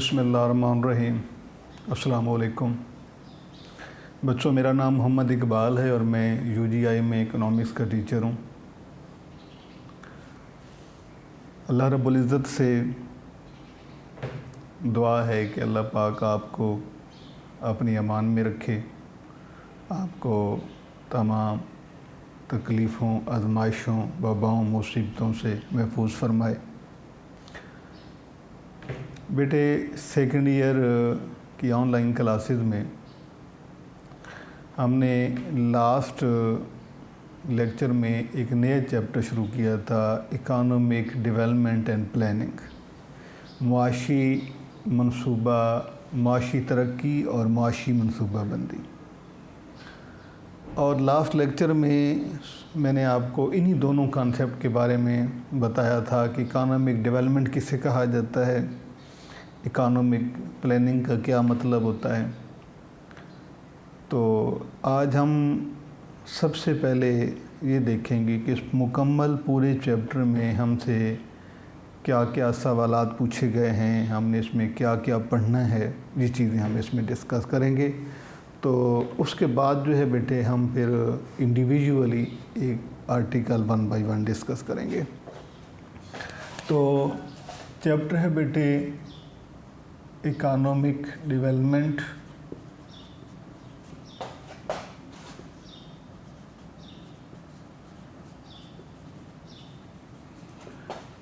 بسم اللہ الرحمن الرحیم۔ السلام علیکم بچوں، میرا نام محمد اقبال ہے اور میں UGI میں اکنامکس کا ٹیچر ہوں۔ اللہ رب العزت سے دعا ہے کہ اللہ پاک آپ کو اپنی امان میں رکھے، آپ کو تمام تکلیفوں، آزمائشوں، وباؤں، مصیبتوں سے محفوظ فرمائے۔ بیٹے، سیکنڈ ایئر کی آن لائن کلاسز میں ہم نے لاسٹ لیکچر میں ایک نیا چیپٹر شروع کیا تھا، اکانومک ڈیولپمنٹ اینڈ پلاننگ، معاشی منصوبہ، معاشی ترقی اور معاشی منصوبہ بندی۔ اور لاسٹ لیکچر میں نے آپ کو انہی دونوں کانسیپٹ کے بارے میں بتایا تھا کہ اکانومک ڈیولپمنٹ کسے کہا جاتا ہے، اکانومک پلاننگ کا کیا مطلب ہوتا ہے۔ تو آج ہم سب سے پہلے یہ دیکھیں گے کہ اس مکمل پورے چیپٹر میں ہم سے کیا کیا سوالات پوچھے گئے ہیں، ہم نے اس میں کیا کیا پڑھنا ہے، یہ چیزیں ہم اس میں ڈسکس کریں گے۔ تو اس کے بعد جو ہے بیٹے ہم پھر انڈیویجولی ایک آرٹیکل 1 by 1 ڈسکس کریں گے۔ تو چیپٹر ہے بیٹے اکانومک ڈیولپمنٹ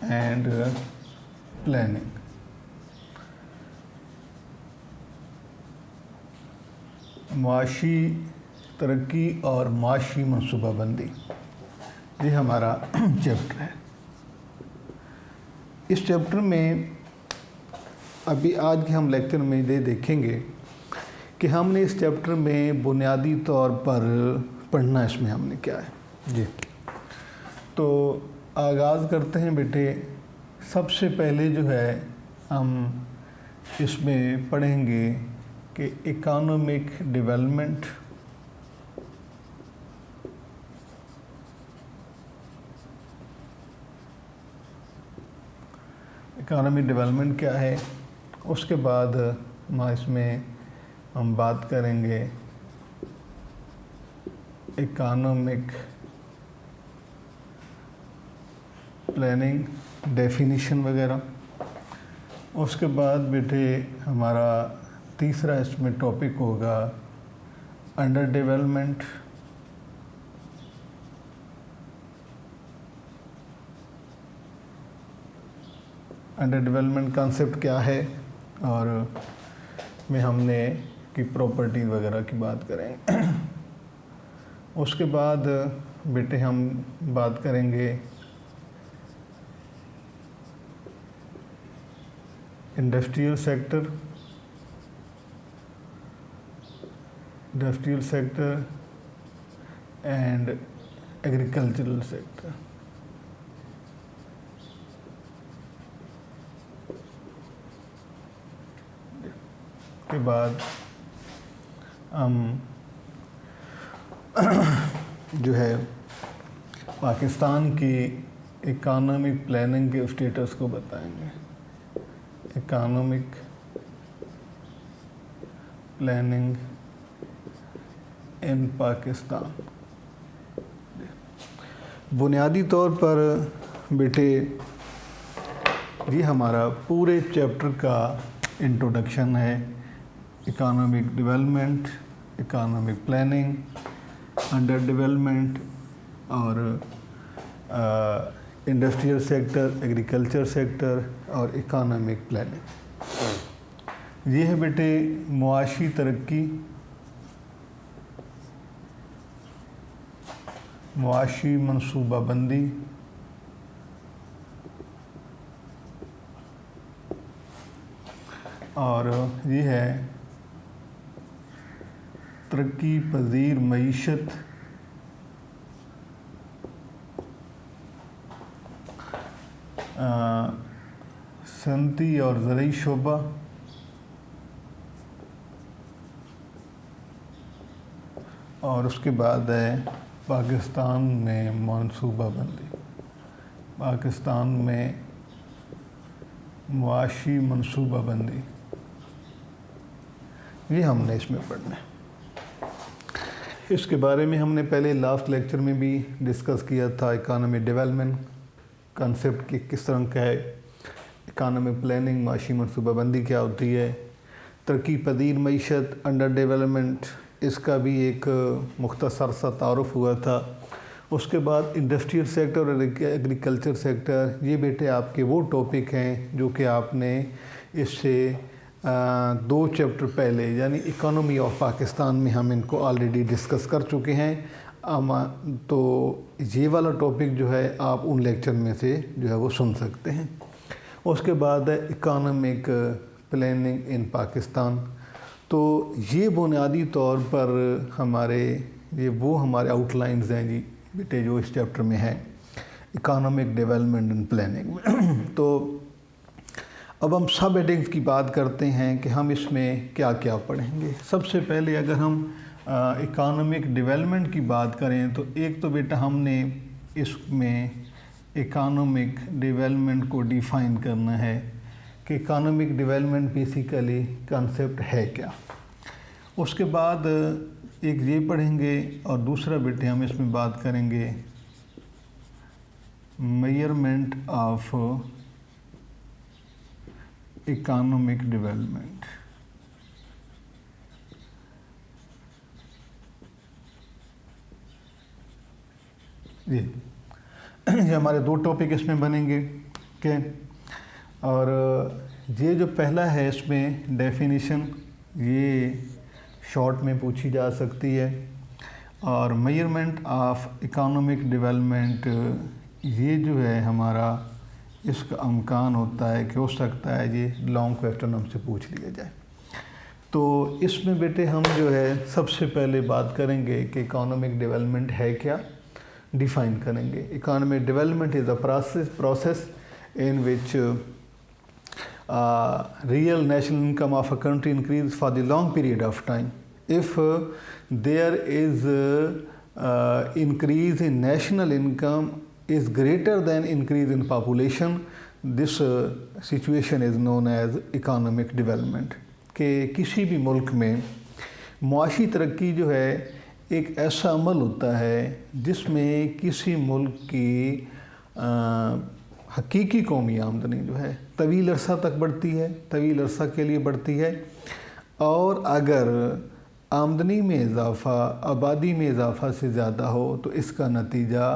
اینڈ پلاننگ۔ معاشی ترقی اور معاشی منصوبہ بندی، یہ ہمارا چیپٹر ہے۔ اس چیپٹر میں ابھی آج کے ہم لیکچر میں یہ دیکھیں گے کہ ہم نے اس چیپٹر میں بنیادی طور پر پڑھنا اس میں ہم نے کیا ہے جی۔ تو آغاز کرتے ہیں بیٹے۔ سب سے پہلے جو ہے ہم اس میں پڑھیں گے کہ اکانومک ڈیولپمنٹ کیا ہے۔ اس کے بعد اس میں ہم بات کریں گے اکانومک پلاننگ، ڈیفینیشن وغیرہ۔ اس کے بعد بیٹے ہمارا تیسرا اس میں ٹاپک ہوگا under development, under development concept کیا ہے، اور میں ہم نے کی پراپرٹی وغیرہ کی بات کریں۔ اس کے بعد بیٹے ہم بات کریں گے industrial sector and agricultural sector. کے بعد ہم جو ہے پاکستان کی اکانومک پلاننگ کے اسٹیٹس کو بتائیں گے۔ اکانومک پلاننگ ان پاکستان۔ بنیادی طور پر بیٹے یہ ہمارا پورے چیپٹر کا انٹروڈکشن ہے، economic development, economic planning, under development اور انڈسٹریل سیکٹر، ایگریکلچر سیکٹر اور اکانومک پلاننگ۔ یہ ہے بیٹے معاشی ترقی، معاشی منصوبہ بندی، اور یہ ہے ترقی پذیر معیشت، صنعتی اور زرعی شعبہ، اور اس کے بعد ہے پاکستان میں منصوبہ بندی، پاکستان میں معاشی منصوبہ بندی۔ یہ ہم نے اس میں پڑھنا ہے۔ اس کے بارے میں ہم نے پہلے لاسٹ لیکچر میں بھی ڈسکس کیا تھا، اکانومک ڈیولپمنٹ کنسیپٹ کی کس طرح کا ہے، اکانومک پلاننگ معاشی منصوبہ بندی کیا ہوتی ہے، ترقی پذیر معیشت انڈر ڈیولپمنٹ، اس کا بھی ایک مختصر سا تعارف ہوا تھا۔ اس کے بعد انڈسٹریل سیکٹر اور ایگریکلچر سیکٹر، یہ بیٹے آپ کے وہ ٹاپک ہیں جو کہ آپ نے اس سے 2 چیپٹر پہلے یعنی اکانومی آف پاکستان میں ہم ان کو آلریڈی ڈسکس کر چکے ہیں۔ تو یہ والا ٹاپک جو ہے آپ ان لیکچر میں سے جو ہے وہ سن سکتے ہیں۔ اس کے بعد ہے اکانومک پلاننگ ان پاکستان۔ تو یہ بنیادی طور پر ہمارے آؤٹ لائنز ہیں جی بیٹے جو اس چیپٹر میں ہے اکانومک ڈیولپمنٹ اینڈ پلاننگ میں۔ تو اب ہم سب ہیڈنگز کی بات کرتے ہیں کہ ہم اس میں کیا کیا پڑھیں گے۔ سب سے پہلے اگر ہم اکانومک ڈیولپمنٹ کی بات کریں تو ایک تو بیٹا ہم نے اس میں اکانومک ڈیولپمنٹ کو ڈیفائن کرنا ہے کہ اکانومک ڈیولپمنٹ بیسیکلی کنسیپٹ ہے کیا۔ اس کے بعد ایک یہ پڑھیں گے اور دوسرا بیٹے ہم اس میں بات کریں گے میجرمنٹ آف اکانومک ڈیولپمنٹ۔ یہ ہمارے 2 ٹاپک اس میں بنیں گے کہ اور یہ جو پہلا ہے اس میں ڈیفینیشن یہ شارٹ میں پوچھی جا سکتی ہے، اور میجرمنٹ آف اکانومک ڈیولپمنٹ یہ جو ہے ہمارا اس کا امکان ہوتا ہے کہ ہو سکتا ہے یہ لانگ کویسچن ہم سے پوچھ لیا جائے۔ تو اس میں بیٹے ہم جو ہے سب سے پہلے بات کریں گے کہ اکانومک ڈیولپمنٹ ہے کیا، ڈیفائن کریں گے۔ Economic development is a process in which real national income of a country increase for the long period of time. If there is increase in national income is greater than increase in population, this situation is known as economic development. کہ کسی بھی ملک میں معاشی ترقی جو ہے ایک ایسا عمل ہوتا ہے جس میں کسی ملک کی حقیقی قومی آمدنی جو ہے طویل عرصہ تک بڑھتی ہے، طویل عرصہ کے لیے بڑھتی ہے، اور اگر آمدنی میں اضافہ آبادی میں اضافہ سے زیادہ ہو تو اس کا نتیجہ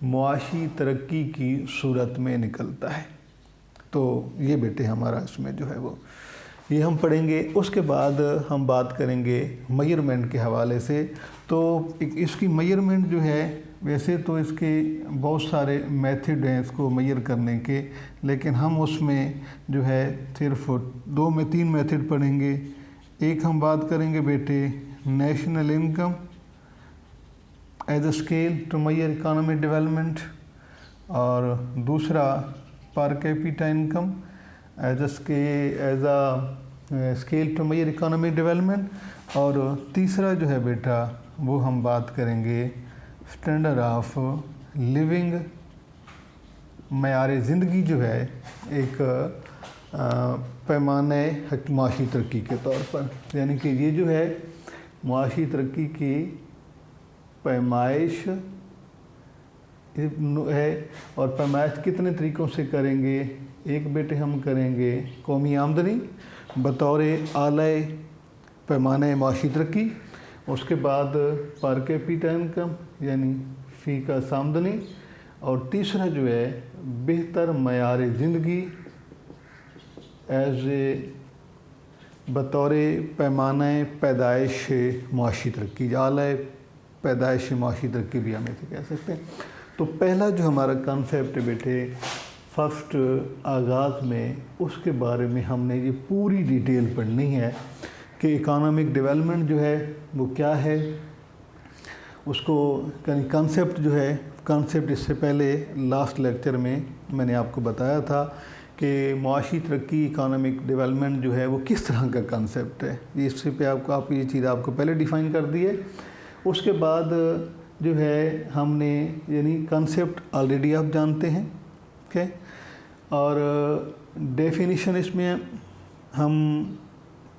معاشی ترقی کی صورت میں نکلتا ہے۔ تو یہ بیٹے ہمارا اس میں جو ہے وہ یہ ہم پڑھیں گے۔ اس کے بعد ہم بات کریں گے میجرمنٹ کے حوالے سے۔ تو اس کی میجرمنٹ جو ہے ویسے تو اس کے بہت سارے میتھڈ ہیں اس کو میجر کرنے کے، لیکن ہم اس میں جو ہے صرف 3 میتھڈ پڑھیں گے۔ ایک ہم بات کریں گے بیٹے national income as a scale to measure economic development, اور دوسرا per capita income as a scale to measure economic development, اور تیسرا جو ہے بیٹا وہ ہم بات کریں گے اسٹینڈرڈ آف لیونگ، معیار زندگی جو ہے ایک پیمانہ معاشی ترقی کے طور پر، یعنی کہ یہ جو ہے معاشی ترقی کی پیمائش ہے، اور پیمائش کتنے طریقوں سے کریں گے۔ ایک بیٹے ہم کریں گے قومی آمدنی بطور اعلی پیمانہ معاشی ترقی، اس کے بعد پر کیپیٹا انکم یعنی فی کس آمدنی، اور تیسرا جو ہے بہتر معیار زندگی ایز اے بطور پیمانہ پیدائش معاشی ترقی، اعلی پیدائش معاشی ترقی بھی ہم اسے کہہ سکتے ہیں۔ تو پہلا جو ہمارا کنسیپٹ بیٹے فرسٹ آغاز میں اس کے بارے میں ہم نے یہ پوری ڈیٹیل پڑھنی ہے کہ اکانومک ڈیولپمنٹ جو ہے وہ کیا ہے، اس کو کنسیپٹ جو ہے کنسیپٹ اس سے پہلے لاسٹ لیکچر میں نے آپ کو بتایا تھا کہ معاشی ترقی اکانومک ڈیولپمنٹ جو ہے وہ کس طرح کا کنسیپٹ ہے، اس سے پہ آپ یہ چیز آپ کو پہلے ڈیفائن کر دی ہے۔ اس کے بعد جو ہے ہم نے یعنی کنسیپٹ آلریڈی آپ جانتے ہیں، اور ڈیفینیشن اس میں ہم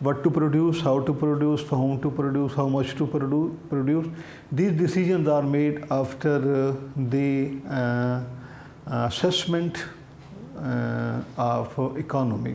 what to produce, how to produce, for whom to produce, how much to produce. These decisions are made after the assessment of economy,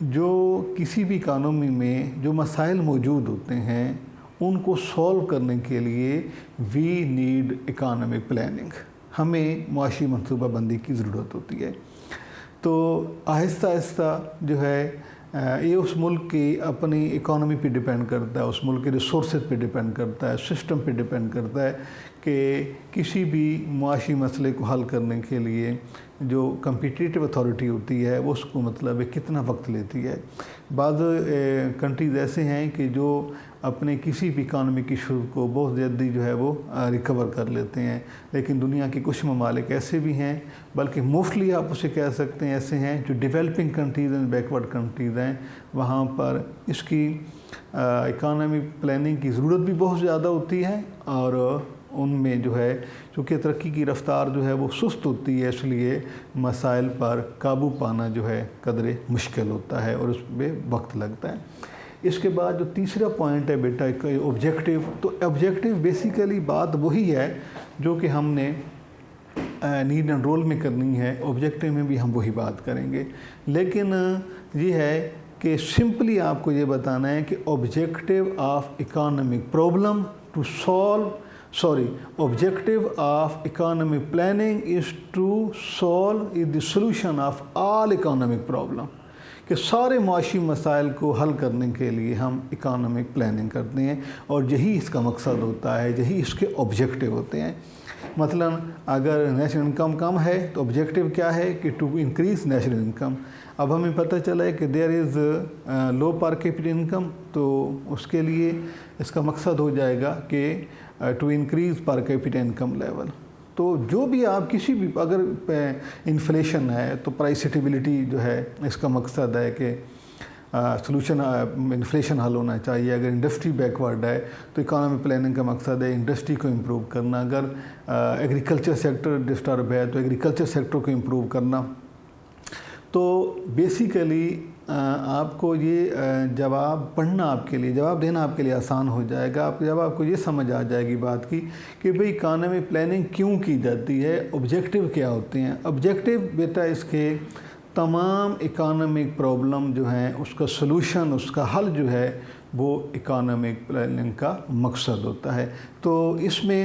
جو کسی بھی اکانومی میں جو مسائل موجود ہوتے ہیں ان کو سولو کرنے کے لیے وی نیڈ اکانومک پلاننگ، ہمیں معاشی منصوبہ بندی کی ضرورت ہوتی ہے۔ تو آہستہ آہستہ جو ہے یہ اس ملک کی اپنی اکانومی پہ ڈیپینڈ کرتا ہے، اس ملک کے ریسورسز پہ ڈیپینڈ کرتا ہے، سسٹم پہ ڈیپینڈ کرتا ہے کہ کسی بھی معاشی مسئلے کو حل کرنے کے لیے جو کمپیٹیٹیو اتھارٹی ہوتی ہے وہ اس کو مطلب کتنا وقت لیتی ہے۔ بعض کنٹریز ایسے ہیں کہ جو اپنے کسی بھی اکانومک ایشو کو بہت جلدی جو ہے وہ ریکور کر لیتے ہیں، لیکن دنیا کے کچھ ممالک ایسے بھی ہیں، بلکہ موسٹلی آپ اسے کہہ سکتے ہیں ایسے ہیں جو ڈیولپنگ کنٹریز ہیں، بیکورڈ کنٹریز ہیں، وہاں پر اس کی اکانومک پلاننگ کی ضرورت بھی بہت زیادہ ہوتی ہے، اور ان میں جو ہے چونکہ ترقی کی رفتار جو ہے وہ سست ہوتی ہے، اس لیے مسائل پر قابو پانا جو ہے قدرے مشکل ہوتا ہے اور اس پہ وقت لگتا ہے۔ اس کے بعد جو تیسرا پوائنٹ ہے بیٹا آبجیکٹیو، تو آبجیکٹیو بیسیکلی بات وہی ہے جو کہ ہم نے نیڈ اینڈ رول میں کرنی ہے، آبجیکٹیو میں بھی ہم وہی بات کریں گے، لیکن یہ ہے کہ سمپلی آپ کو یہ بتانا ہے کہ objective of economic problem to solve objective of economic planning is to solve the solution of all economic problem، کہ سارے معاشی مسائل کو حل کرنے کے لیے ہم اکانومک پلاننگ کرتے ہیں، اور یہی اس کا مقصد ہوتا ہے، یہی اس کے آبجیکٹیو ہوتے ہیں۔ مثلا اگر نیشنل انکم کم ہے تو آبجیکٹیو کیا ہے کہ ٹو انکریز نیشنل انکم۔ اب ہمیں پتہ چلا ہے کہ there is love per capital income, تو اس کے لیے اس کا مقصد ہو جائے گا کہ to increase per capital income level. تو جو بھی آپ کسی بھی اگر انفلیشن ہے تو پرائس اسٹیبلٹی جو ہے اس کا مقصد ہے کہ سلوشن انفلیشن حل ہونا چاہیے۔ اگر انڈسٹری بیکورڈ ہے تو اکانومی پلاننگ کا مقصد ہے انڈسٹری کو امپروو کرنا۔ اگر ایگریکلچر سیکٹر ڈسٹرب ہے تو ایگریکلچر سیکٹر کو امپروو کرنا۔ تو بیسیکلی آپ کو یہ جواب پڑھنا آپ کے لیے، جواب دینا آپ کے لیے آسان ہو جائے گا، جب آپ کو یہ سمجھ آ جائے گی بات کی کہ بھئی اکانومی پلاننگ کیوں کی جاتی ہے، آبجیکٹیو کیا ہوتے ہیں۔ آبجیکٹیو بیٹا اس کے تمام اکانومک پرابلم جو ہیں اس کا سلوشن، اس کا حل جو ہے وہ اکانومک پلاننگ کا مقصد ہوتا ہے۔ تو اس میں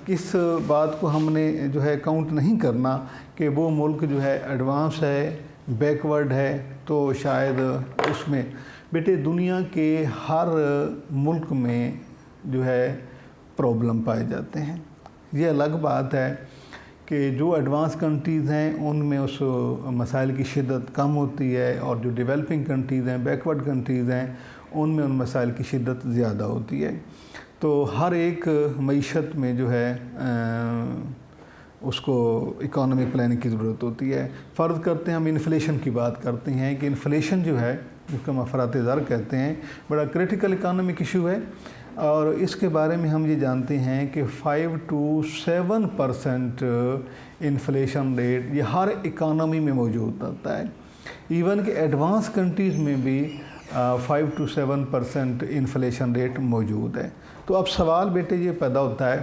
کس بات کو ہم نے جو ہے کاؤنٹ نہیں کرنا کہ وہ ملک جو ہے ایڈوانس ہے، بیکورڈ ہے، تو شاید اس میں بیٹے دنیا کے ہر ملک میں جو ہے پرابلم پائے جاتے ہیں۔ یہ الگ بات ہے کہ جو ایڈوانس کنٹریز ہیں ان میں اس مسائل کی شدت کم ہوتی ہے، اور جو ڈیولپنگ کنٹریز ہیں، بیکورڈ کنٹریز ہیں، ان میں ان مسائل کی شدت زیادہ ہوتی ہے۔ تو ہر ایک معیشت میں جو ہے اس کو اکانومک پلاننگ کی ضرورت ہوتی ہے۔ فرض کرتے ہیں ہم انفلیشن کی بات کرتے ہیں کہ انفلیشن جو ہے جس کو ہم افراط زر کہتے ہیں، بڑا کرٹیکل اکانومک ایشو ہے، اور اس کے بارے میں ہم یہ جانتے ہیں کہ 5 to 7% انفلیشن ریٹ یہ ہر اکانومی میں موجود ہوتا ہے۔ ایون کہ ایڈوانس کنٹریز میں بھی 5 to 7% انفلیشن ریٹ موجود ہے۔ تو اب سوال بیٹے یہ پیدا ہوتا ہے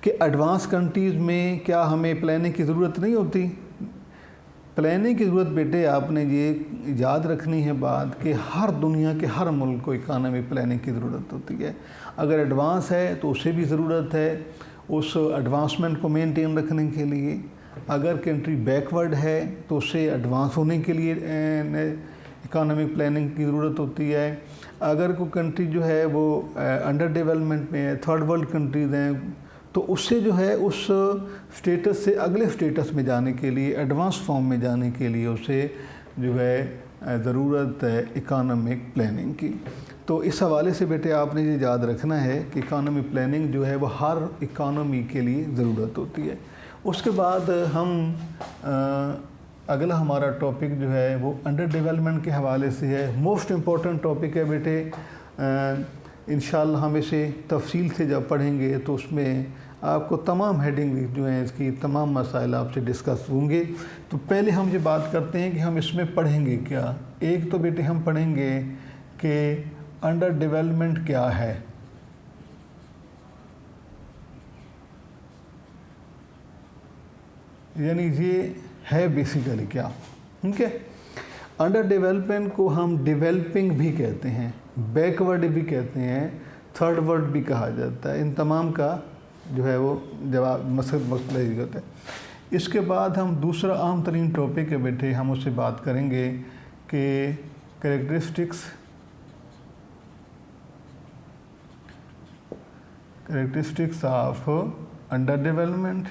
کہ ایڈوانس کنٹریز میں کیا ہمیں پلاننگ کی ضرورت نہیں ہوتی؟ پلاننگ کی ضرورت بیٹے آپ نے یہ یاد رکھنی ہے بات کہ ہر دنیا کے ہر ملک کو اکانومی پلاننگ کی ضرورت ہوتی ہے۔ اگر ایڈوانس ہے تو اسے بھی ضرورت ہے اس ایڈوانسمنٹ کو مینٹین رکھنے کے لیے۔ اگر کنٹری بیکورڈ ہے تو اسے ایڈوانس ہونے کے لیے اکانومک پلاننگ کی ضرورت ہوتی ہے۔ اگر کوئی کنٹری جو ہے وہ انڈر ڈیولپمنٹ میں ہے، تھرڈ ورلڈ کنٹریز ہیں، تو اس سے جو ہے اس سٹیٹس سے اگلے سٹیٹس میں جانے کے لیے، ایڈوانس فارم میں جانے کے لیے اسے جو ہے ضرورت ہے اکانومک پلاننگ کی۔ تو اس حوالے سے بیٹے آپ نے یہ یاد رکھنا ہے کہ اکانومی پلاننگ جو ہے وہ ہر اکانومی کے لیے ضرورت ہوتی ہے۔ اس کے بعد ہم اگلا ہمارا ٹاپک جو ہے وہ انڈر ڈیولپمنٹ کے حوالے سے ہے۔ موسٹ امپورٹنٹ ٹاپک ہے بیٹے، انشاءاللہ ہم اسے تفصیل سے جب پڑھیں گے تو اس میں آپ کو تمام ہیڈنگ جو ہیں اس کی تمام مسائل آپ سے ڈسکس ہوں گے۔ تو پہلے ہم یہ بات کرتے ہیں کہ ہم اس میں پڑھیں گے کیا۔ ایک تو بیٹے ہم پڑھیں گے کہ انڈر ڈیولپمنٹ کیا ہے، یعنی یہ ہے بیسیکلی کیا، ٹھیک ہے۔ انڈر ڈیولپمنٹ کو ہم ڈیولپنگ بھی کہتے ہیں، بیکورڈ بھی کہتے ہیں، تھرڈ ورلڈ بھی کہا جاتا ہے۔ ان تمام کا جو ہے وہ جواب مسئلہ ہوتا ہے۔ اس کے بعد ہم دوسرا عام ترین ٹاپک ہے بیٹے، ہم اس سے بات کریں گے کہ کریکٹرسٹکس آف انڈر ڈیولپمنٹ،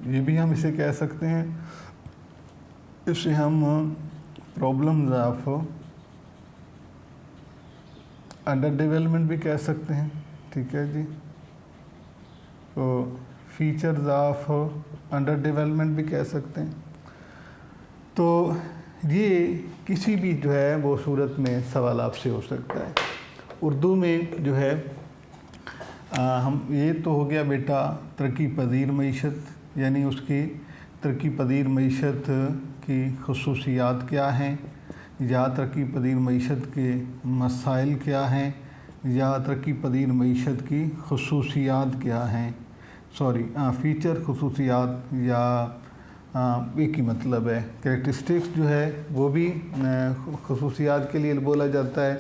یہ بھی ہم اسے کہہ سکتے ہیں۔ اسے ہم پرابلمز آف انڈر ڈیولپمنٹ بھی کہہ سکتے ہیں، ٹھیک ہے جی۔ تو فیچرز آف انڈر ڈیولپمنٹ بھی کہہ سکتے ہیں۔ تو یہ کسی بھی جو ہے وہ صورت میں سوال آپ سے ہو سکتا ہے۔ اردو میں جو ہے ہم یہ تو ہو گیا بیٹا ترقی پذیر معیشت، یعنی اس کی ترقی پذیر معیشت کی خصوصیات کیا ہیں، یا ترقی پذیر معیشت کے مسائل کیا ہیں، یا ترقی پذیر معیشت کی خصوصیات کیا ہیں، فیچر، خصوصیات، یا ایک ہی مطلب ہے۔ کریکٹرسٹکس جو ہے وہ بھی خصوصیات کے لیے بولا جاتا ہے،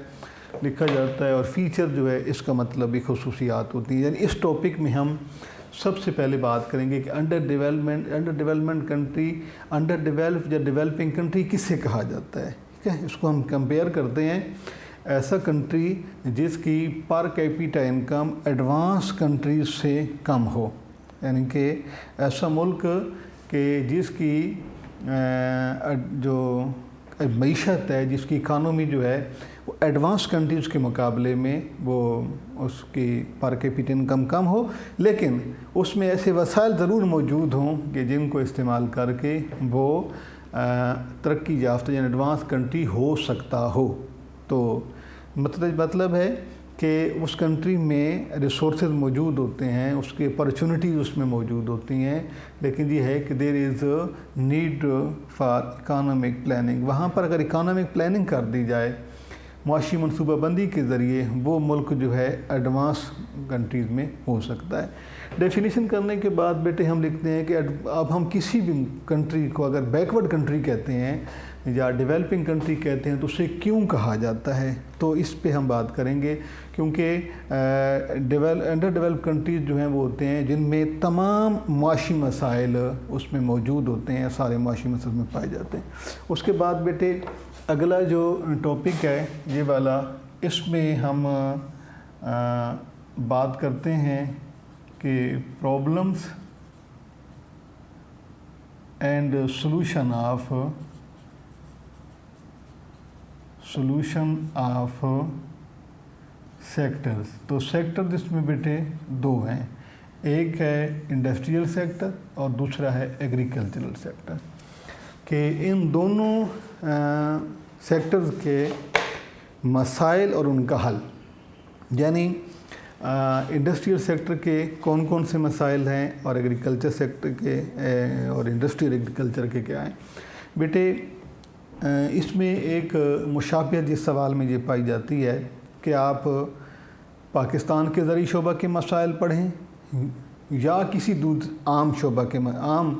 لکھا جاتا ہے، اور فیچر جو ہے اس کا مطلب بھی خصوصیات ہوتی ہیں۔ یعنی اس ٹاپک میں ہم سب سے پہلے بات کریں گے کہ under development country, under develop یا ڈیولپنگ کنٹری کسے کہا جاتا ہے، ٹھیک ہے۔ اس کو ہم کمپیئر کرتے ہیں ایسا کنٹری جس کی پر کیپیٹا انکم ایڈوانس کنٹریز سے کم ہو، یعنی کہ ایسا ملک کہ جس کی جو معیشت ہے، جس کی اکانومی جو ہے وہ ایڈوانس کنٹریز کے مقابلے میں وہ اس کی پر کیپیٹا انکم کم ہو، لیکن اس میں ایسے وسائل ضرور موجود ہوں کہ جن کو استعمال کر کے وہ ترقی یافتہ یعنی ایڈوانس کنٹری ہو سکتا ہو۔ تو مطلب ہے کہ اس کنٹری میں ریسورسز موجود ہوتے ہیں، اس کی اپرچونٹیز اس میں موجود ہوتی ہیں، لیکن یہ ہے کہ there is need for economic planning. وہاں پر اگر اکانومک پلاننگ کر دی جائے معاشی منصوبہ بندی کے ذریعے، وہ ملک جو ہے ایڈوانس کنٹریز میں ہو سکتا ہے۔ ڈیفینیشن کرنے کے بعد بیٹے ہم لکھتے ہیں کہ اب ہم کسی بھی کنٹری کو اگر بیکورڈ کنٹری کہتے ہیں یا ڈیولپنگ کنٹری کہتے ہیں تو اسے کیوں کہا جاتا ہے، تو اس پہ ہم بات کریں گے، کیونکہ انڈر ڈیولپ کنٹریز جو ہیں وہ ہوتے ہیں جن میں تمام معاشی مسائل اس میں موجود ہوتے ہیں، سارے معاشی مسائل میں پائے جاتے ہیں۔ اس کے بعد بیٹے اگلا جو ٹاپک ہے یہ والا، اس میں ہم بات کرتے ہیں کہ problems and solution of sectors. تو سیکٹر اس میں بیٹے دو ہیں، ایک ہے انڈسٹریل سیکٹر اور دوسرا ہے ایگریکلچرل سیکٹر، کہ ان دونوں سیکٹرز کے مسائل اور ان کا حل، یعنی انڈسٹریل سیکٹر کے کون کون سے مسائل ہیں اور ایگریکلچر سیکٹر کے اور انڈسٹریل ایگریکلچر کے کیا ہیں۔ بیٹے اس میں ایک مشابہت جس سوال میں یہ پائی جاتی ہے کہ آپ پاکستان کے زرعی شعبہ کے مسائل پڑھیں یا کسی عام شعبہ کے عام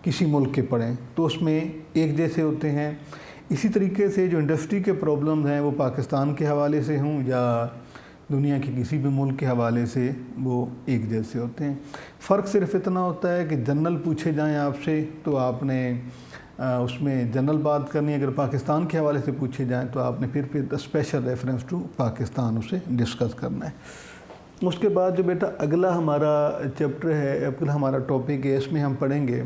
کسی ملک کے پڑھیں تو اس میں ایک جیسے ہوتے ہیں۔ اسی طریقے سے جو انڈسٹری کے پرابلمز ہیں وہ پاکستان کے حوالے سے ہوں یا دنیا کے کسی بھی ملک کے حوالے سے وہ ایک جیسے ہوتے ہیں۔ فرق صرف اتنا ہوتا ہے کہ جنرل پوچھے جائیں آپ سے تو آپ نے اس میں جنرل بات کرنی ہے، اگر پاکستان کے حوالے سے پوچھے جائیں تو آپ نے پھر اسپیشل ریفرنس ٹو پاکستان اسے ڈسکس کرنا ہے۔ اس کے بعد جو بیٹا اگلا ہمارا چیپٹر ہے، اگلا ہمارا ٹاپک ہے، اس میں ہم پڑھیں گے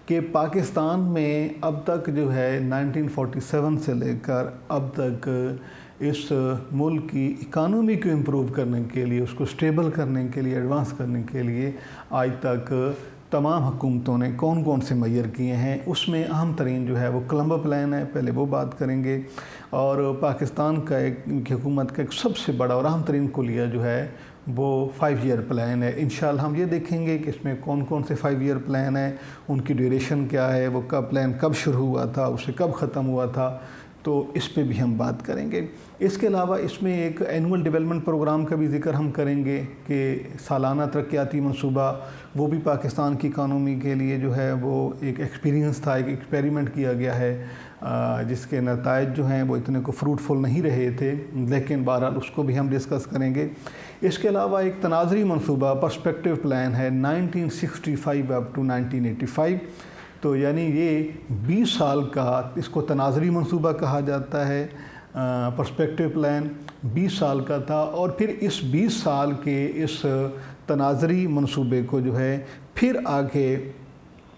کہ پاکستان میں اب تک جو ہے 1947 سے لے کر اب تک اس ملک کی اکانومی کو امپروو کرنے کے لیے، اس کو سٹیبل کرنے کے لیے، ایڈوانس کرنے کے لیے آج تک تمام حکومتوں نے کون کون سے معیار کیے ہیں۔ اس میں اہم ترین جو ہے وہ کولمبو پلان ہے، پہلے وہ بات کریں گے، اور پاکستان کا ایک حکومت کا ایک سب سے بڑا اور اہم ترین کلیہ جو ہے وہ 5 ایئر پلان ہے۔ انشاءاللہ ہم یہ دیکھیں گے کہ اس میں کون کون سے 5 ایئر پلان ہیں، ان کی ڈیوریشن کیا ہے، وہ پلان کب شروع ہوا تھا، اسے کب ختم ہوا تھا، تو اس پہ بھی ہم بات کریں گے۔ اس کے علاوہ اس میں ایک اینول ڈیولپمنٹ پروگرام کا بھی ذکر ہم کریں گے کہ سالانہ ترقیاتی منصوبہ، وہ بھی پاکستان کی اکانومی کے لیے جو ہے وہ ایک ایکسپیرینس تھا، ایک ایکسپیریمنٹ کیا گیا ہے، جس کے نتائج جو ہیں وہ اتنے کو فروٹفل نہیں رہے تھے، لیکن بہرحال اس کو بھی ہم ڈسکس کریں گے۔ اس کے علاوہ ایک تناظری منصوبہ پرسپیکٹیو پلان ہے 1965 اپ ٹو 1985، تو یعنی یہ 20 سال کا، اس کو تناظری منصوبہ کہا جاتا ہے۔ پرسپیکٹیو پلان 20 سال کا تھا، اور پھر اس 20 سال کے اس تناظری منصوبے کو جو ہے پھر آگے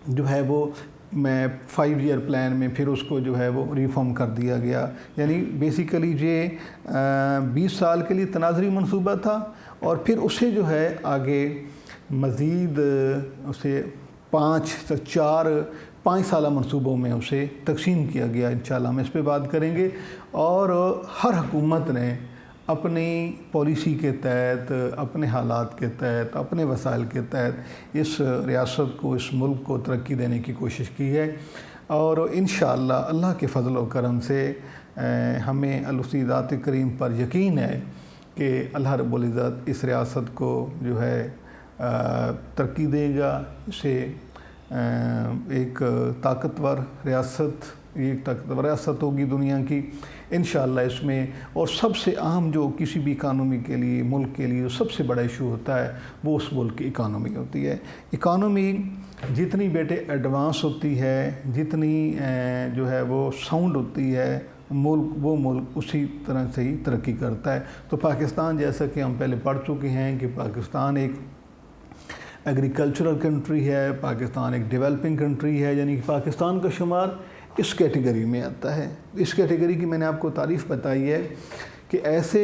جو ہے وہ 5 ایئر پلان میں پھر اس کو جو ہے وہ ریفارم کر دیا گیا۔ یعنی بیسیکلی یہ 20 سال کے لیے تناظری منصوبہ تھا، اور پھر اسے جو ہے آگے مزید اسے 5 سالہ منصوبوں میں اسے تقسیم کیا گیا۔ انشاءاللہ ہم اس پہ بات کریں گے، اور ہر حکومت نے اپنی پالیسی کے تحت، اپنے حالات کے تحت، اپنے وسائل کے تحت اس ریاست کو، اس ملک کو ترقی دینے کی کوشش کی ہے، اور انشاءاللہ اللہ کے فضل و کرم سے ہمیں اسی ذات کریم پر یقین ہے کہ اللہ رب العزت اس ریاست کو جو ہے ترقی دے گا، اسے ایک طاقتور ریاست ہوگی دنیا کی انشاءاللہ اس میں۔ اور سب سے اہم جو کسی بھی اکانومی کے لیے، ملک کے لیے سب سے بڑا ایشو ہوتا ہے وہ اس ملک کی اکانومی ہوتی ہے۔ اکانومی جتنی بیٹے ایڈوانس ہوتی ہے، جتنی جو ہے وہ ساؤنڈ ہوتی ہے، وہ ملک اسی طرح سے ہی ترقی کرتا ہے۔ تو پاکستان، جیسا کہ ہم پہلے پڑھ چکے ہیں کہ پاکستان ایک ایگریکلچرل کنٹری ہے، پاکستان ایک ڈیولپنگ کنٹری ہے، یعنی کہ پاکستان کا شمار اس کیٹیگری میں آتا ہے۔ اس کیٹیگری کی میں نے آپ کو تعریف بتائی ہے کہ ایسے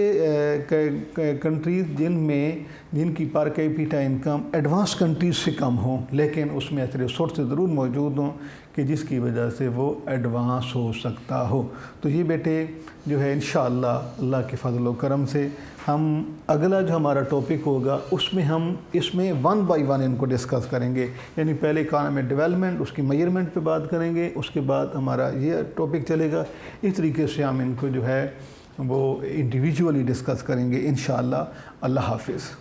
کنٹریز جن کی پر کیپیٹا انکم ایڈوانس کنٹریز سے کم ہوں، لیکن اس میں ایسے ریسورسز ضرور موجود ہوں کہ جس کی وجہ سے وہ ایڈوانس ہو سکتا ہو۔ تو یہ بیٹے جو ہے انشاءاللہ اللہ کے فضل و کرم سے ہم اگلا جو ہمارا ٹاپک ہوگا اس میں ہم اس میں 1 بائی 1 ان کو ڈسکس کریں گے۔ یعنی پہلے اکانومی ڈیولپمنٹ، اس کی میجرمنٹ پہ بات کریں گے، اس کے بعد ہمارا یہ ٹاپک چلے گا۔ اس طریقے سے ہم ان کو جو ہے وہ انڈیویجولی ڈسکس کریں گے انشاءاللہ۔ اللہ حافظ۔